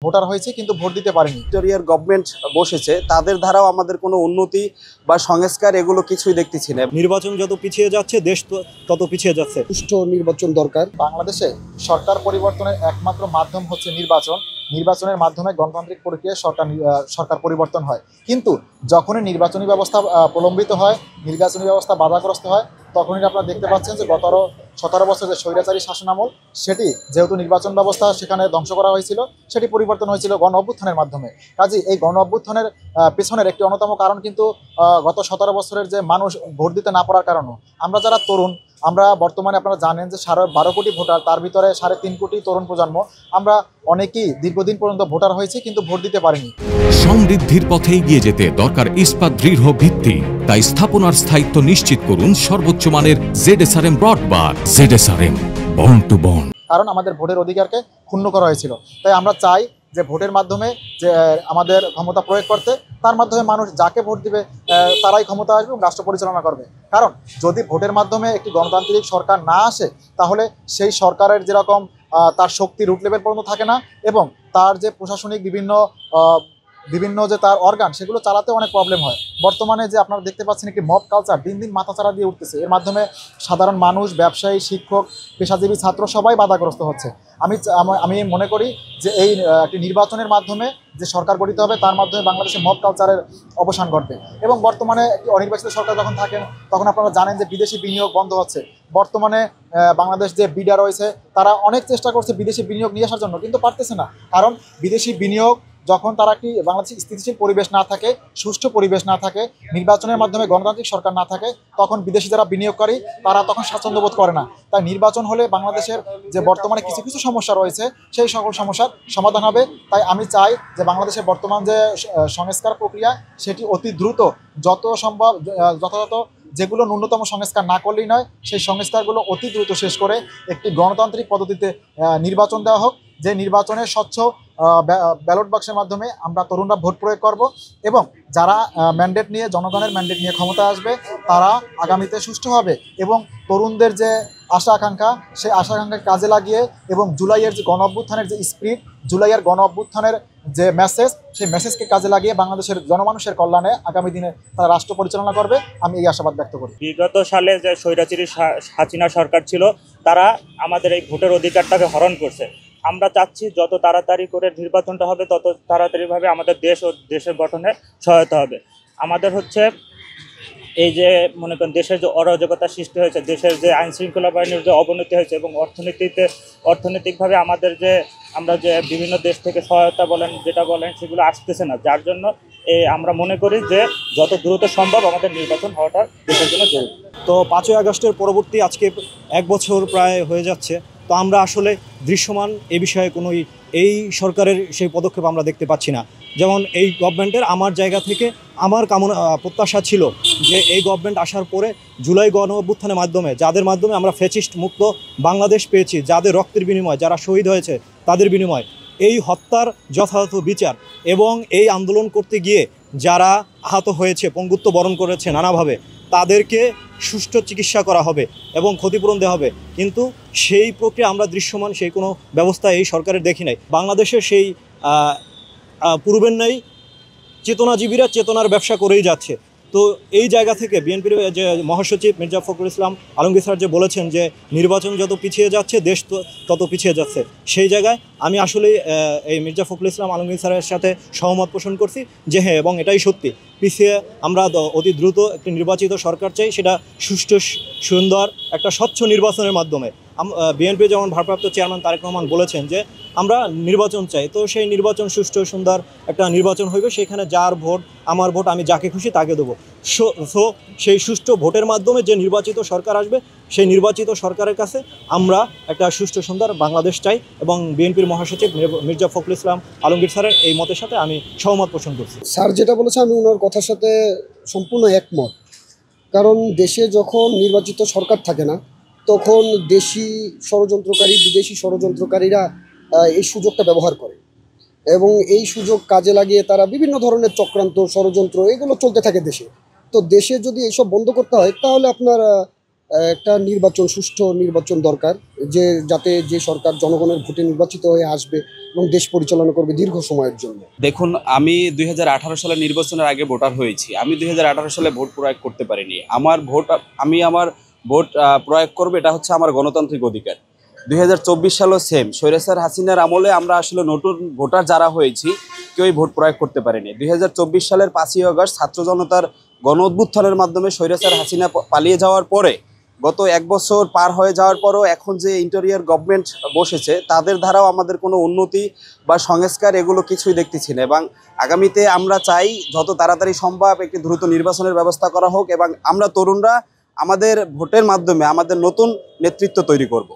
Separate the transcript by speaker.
Speaker 1: Voter হয়েছে কিন্তু vote দিতে পারেনি।
Speaker 2: ভিক্টোরিয়ার গভর্নমেন্ট বসেছে, তাদের দ্বারাও আমাদের কোনো উন্নতি বা সংস্কার এগুলো কিছুই দেখতেছি না।
Speaker 3: নির্বাচন যত পিছিয়ে যাচ্ছে দেশ তত পিছিয়ে যাচ্ছে।
Speaker 4: সুষ্ঠু নির্বাচন দরকার।
Speaker 1: বাংলাদেশে সরকার পরিবর্তনের একমাত্র মাধ্যম হচ্ছে নির্বাচন। নির্বাচনের মাধ্যমে গণতান্ত্রিক প্রক্রিয়ায় সরকার পরিবর্তন হয়, কিন্তু যখনই নির্বাচনী ব্যবস্থা প্রলম্বিত হয়, নির্বাচনী ব্যবস্থা বাধাগ্রস্ত হয়, তখনই আপনারা দেখতে পাচ্ছেন যে গত 17 বছর যে স্বৈরাচারী শাসনামল, সেটি যেহেতু নির্বাচন ব্যবস্থা সেখানে ধ্বংস করা হয়েছিল, সেটি পরিবর্তন হয়েছিল গণ অভ্যুত্থানের মাধ্যমে। কাজেই এই গণ অভ্যুত্থানের পেছনের একটি অন্যতম কারণ কিন্তু গত 17 বছরের যে মানুষ ভোট দিতে না পারার কারণও। আমরা যারা তরুণ, আমরা বর্তমানে আপনারা জানেন যে 12.5 কোটি ভোটার, তার ভিতরে 3.5 কোটি তরুণ প্রজন্ম। আমরা অনেকেই দীর্ঘদিন পর্যন্ত ভোটার হয়েছি কিন্তু ভোট দিতে পারিনি।
Speaker 5: সমৃদ্ধির পথে এগিয়ে যেতে দরকার ইস্পাত দৃঢ় ভিত্তি। তাই স্থাপনার স্থায়িত্ব নিশ্চিত করুন সর্বোচ্চ মানের ZSRM broadband. ZSRM, bond to bond.
Speaker 1: কারণ আমাদের ভোটের অধিকারকে ক্ষুণ্ণ করা হয়েছিল। তাই আমরা চাই যে ভোটের মাধ্যমে যে আমাদের ক্ষমতা প্রয়োগ করতে, তার মাধ্যমে মানুষ যাকে ভোট দিবে তারাই ক্ষমতা আসবে এবং রাষ্ট্র পরিচালনা করবে। কারণ যদি ভোটের মাধ্যমে একটি গণতান্ত্রিক সরকার না আসে, তাহলে সেই সরকারের যেরকম তার শক্তি রুট লেভেল পর্যন্ত থাকে না, এবং তার যে প্রশাসনিক বিভিন্ন যে তার অর্গান, সেগুলো চালাতে অনেক প্রবলেম হয়। বর্তমানে যে আপনারা দেখতে পাচ্ছেন একটি মব কালচার দিন দিন মাথাচাড়া দিয়ে উঠতেছে। এর মাধ্যমে সাধারণ মানুষ, ব্যবসায়ী, শিক্ষক, পেশাজীবী, ছাত্র সবাই বাধাগ্রস্ত হচ্ছে। আমি মনে করি যে এই একটি নির্বাচনের মাধ্যমে যে সরকার গঠিত হবে, তার মাধ্যমে বাংলাদেশে মব কালচারের অবসান ঘটবে। এবং বর্তমানে একটি অনির্বাচিত সরকার যখন থাকেন, তখন আপনারা জানেন যে বিদেশি বিনিয়োগ বন্ধ হচ্ছে। বর্তমানে বাংলাদেশ যে বিডা রয়েছে, তারা অনেক চেষ্টা করছে বিদেশি বিনিয়োগ নিয়ে আসার জন্য, কিন্তু পারতেছে না। কারণ বিদেশি বিনিয়োগ যখন তারা একটি বাংলাদেশে স্থিতিশীল পরিবেশ না থাকে, সুষ্ঠু পরিবেশ না থাকে, নির্বাচনের মাধ্যমে গণতান্ত্রিক সরকার না থাকে, তখন বিদেশি যারা বিনিয়োগকারী তারা তখন স্বাচ্ছন্দ্য বোধ করে না। তাই নির্বাচন হলে বাংলাদেশের যে বর্তমানে কিছু কিছু সমস্যা রয়েছে, সেই সকল সমস্যার সমাধান হবে। তাই আমি চাই যে বাংলাদেশের বর্তমান যে সংস্কার প্রক্রিয়া, সেটি অতি দ্রুত, যত সম্ভব যথাযথ, যেগুলো ন্যূনতম সংস্কার না করলেই নয়, সেই সংস্কারগুলো অতি দ্রুত শেষ করে একটি গণতান্ত্রিক পদ্ধতিতে নির্বাচন দেওয়া হোক, যে নির্বাচনে স্বচ্ছ ব্যালট বাক্সের মাধ্যমে আমরা তরুণরা ভোট প্রয়োগ করব, এবং যারা ম্যান্ডেট নিয়ে, জনগণের ম্যান্ডেট নিয়ে ক্ষমতায় আসবে, তারা আগামীতে সুষ্ঠু হবে এবং তরুণদের যে আশা আকাঙ্ক্ষা, সেই আশা আকাঙ্ক্ষা কাজে লাগিয়ে, এবং জুলাইয়ের যে গণ অভ্যুত্থানের যে স্পিরিট, জুলাইয়ের গণ অভ্যুত্থানের যে মেসেজ, সেই মেসেজকে কাজে লাগিয়ে বাংলাদেশের জনমানুষের কল্যাণে আগামী দিনে তারা রাষ্ট্র পরিচালনা করবে, আমি এই আশাবাদ ব্যক্ত করি।
Speaker 6: বিগত সালে যে স্বৈরাচারী হাসিনা সরকার ছিল, তারা আমাদের এই ভোটের অধিকারটাকে হরণ করছে। আমরা চাচ্ছি যত তাড়াতাড়ি করে নির্বাচনটা হবে, তত তাড়াতাড়িভাবে আমাদের দেশ ও দেশের গঠনে সহায়তা হবে। আমাদের হচ্ছে এই যে মনে করেন দেশের যে অরাজকতা সৃষ্টি হয়েছে, দেশের যে আইনশৃঙ্খলা বাহিনীর যে অবনতি হয়েছে, এবং অর্থনৈতিকভাবে আমাদের যে আমরা যে বিভিন্ন দেশ থেকে সহায়তা বলেন, যেটা বলেন, সেগুলো আসতেছে না। যার জন্য আমরা মনে করি যে যত দ্রুত সম্ভব আমাদের নির্বাচন হওয়াটা দেশের জন্য জরুরি।
Speaker 3: তো 5ই আগস্টের পরবর্তী আজকে 1 বছর প্রায় হয়ে যাচ্ছে। তো আমরা আসলে দৃশ্যমান এ বিষয়ে কোনো এই সরকারের সেই পদক্ষেপ আমরা দেখতে পাচ্ছি না। যেমন এই গভর্নমেন্টের আমার জায়গা থেকে আমার প্রত্যাশা ছিল যে এই গভর্নমেন্ট আসার পরে জুলাই গণ অভ্যুত্থানের মাধ্যমে, যাদের মাধ্যমে আমরা ফ্যাসিস্ট মুক্ত বাংলাদেশ পেয়েছি, যাদের রক্তের বিনিময়, যারা শহীদ হয়েছে তাদের বিনিময়, এই হত্যার যথাযথ বিচার, এবং এই আন্দোলন করতে গিয়ে যারা আহত হয়েছে, পঙ্গুত্ব বরণ করেছে নানাভাবে, তাদেরকে সুষ্ঠু চিকিৎসা করা হবে এবং ক্ষতিপূরণ দেওয়া হবে। কিন্তু সেই প্রক্রিয়া আমরা দৃশ্যমান সেই কোনো ব্যবস্থা এই সরকারের দেখি নাই। বাংলাদেশের সেই পূর্বের নাই চেতনাজীবীরা চেতনার ব্যবসা করেই যাচ্ছে। তো এই জায়গা থেকে বিএনপির যে মহাসচিব মির্জা ফখরুল ইসলাম আলমগীর স্যার যে বলেছেন যে নির্বাচন যত পিছিয়ে যাচ্ছে দেশ তত পিছিয়ে যাচ্ছে, সেই জায়গায় আমি আসলে এই মির্জা ফখরুল ইসলাম আলমগীর স্যারের সাথে সহমত পোষণ করছি যে হ্যাঁ, এবং এটাই সত্যি, পিছিয়ে আমরা অতি দ্রুত একটি নির্বাচিত সরকার চাই, সেটা সুষ্ঠু, সুন্দর, একটা স্বচ্ছ নির্বাচনের মাধ্যমে। বিএনপি যেমন ভারপ্রাপ্ত চেয়ারম্যান তারেক রহমান বলেছেন যে আমরা নির্বাচন চাই, তো সেই নির্বাচন সুষ্ঠু সুন্দর একটা নির্বাচন হইবে, সেখানে যার ভোট, আমার ভোট, আমি যাকে খুশি তাকে দেবো। সো সেই সুষ্ঠু ভোটের মাধ্যমে যে নির্বাচিত সরকার আসবে, সেই নির্বাচিত সরকারের কাছে আমরা একটা সুষ্ঠু সুন্দর বাংলাদেশ চাই, এবং বিএনপির মহাসচিব মির্জা ফখরুল ইসলাম আলমগীর স্যারের এই মতের সাথে আমি সহমত পোষণ করছি।
Speaker 4: স্যার যেটা বলেছে আমি ওনার কথার সাথে সম্পূর্ণ একমত। কারণ দেশে যখন নির্বাচিত সরকার থাকে না, তখন দেশি ষড়যন্ত্রকারী, বিদেশি ষড়যন্ত্রকারীরা এই সুযোগটা ব্যবহার করে, এবং এই সুযোগ কাজে লাগিয়ে তারা বিভিন্ন ধরনের চক্রান্ত, ষড়যন্ত্র, এগুলো চলতে থাকে দেশে। তো দেশে যদি এইসব বন্ধ করতে হয়, তাহলে আপনার একটা নির্বাচন, সুষ্ঠু নির্বাচন দরকার, যাতে যে সরকার জনগণের ভোটে নির্বাচিত হয়ে আসবে এবং দেশ পরিচালনা করবে দীর্ঘ সময়ের জন্য।
Speaker 2: দেখুন, আমি 2018 সালের নির্বাচনের আগে ভোটার হয়েছি। আমি 2018 সালে ভোট প্রয়োগ করতে পারিনি। আমার ভোট প্রয়োগ করবো, এটা হচ্ছে আমার গণতান্ত্রিক অধিকার। 2024 সালও সেম। স্বৈরাচার হাসিনার আমলে আমরা আসলে নতুন ভোটার যারা হয়েছি কেউই ভোট প্রয়োগ করতে পারিনি। 2024 সালের 5ই আগস্ট ছাত্র জনতার গণ অভ্যুত্থানের মাধ্যমে স্বৈরাচার হাসিনা পালিয়ে যাওয়ার পরে গত 1 বছর পার হয়ে যাওয়ার পরও এখন যে ইন্টেরিয়র গভর্নমেন্ট বসেছে তাদের দ্বারাও আমাদের কোনো উন্নতি বা সংস্কার এগুলো কিছুই দেখতেছি না। এবং আগামীতে আমরা চাই যত তাড়াতাড়ি সম্ভব একটি দ্রুত নির্বাচনের ব্যবস্থা করা হোক এবং আমরা তরুণরা আমাদের ভোটের মাধ্যমে আমাদের নতুন নেতৃত্ব তৈরি করব।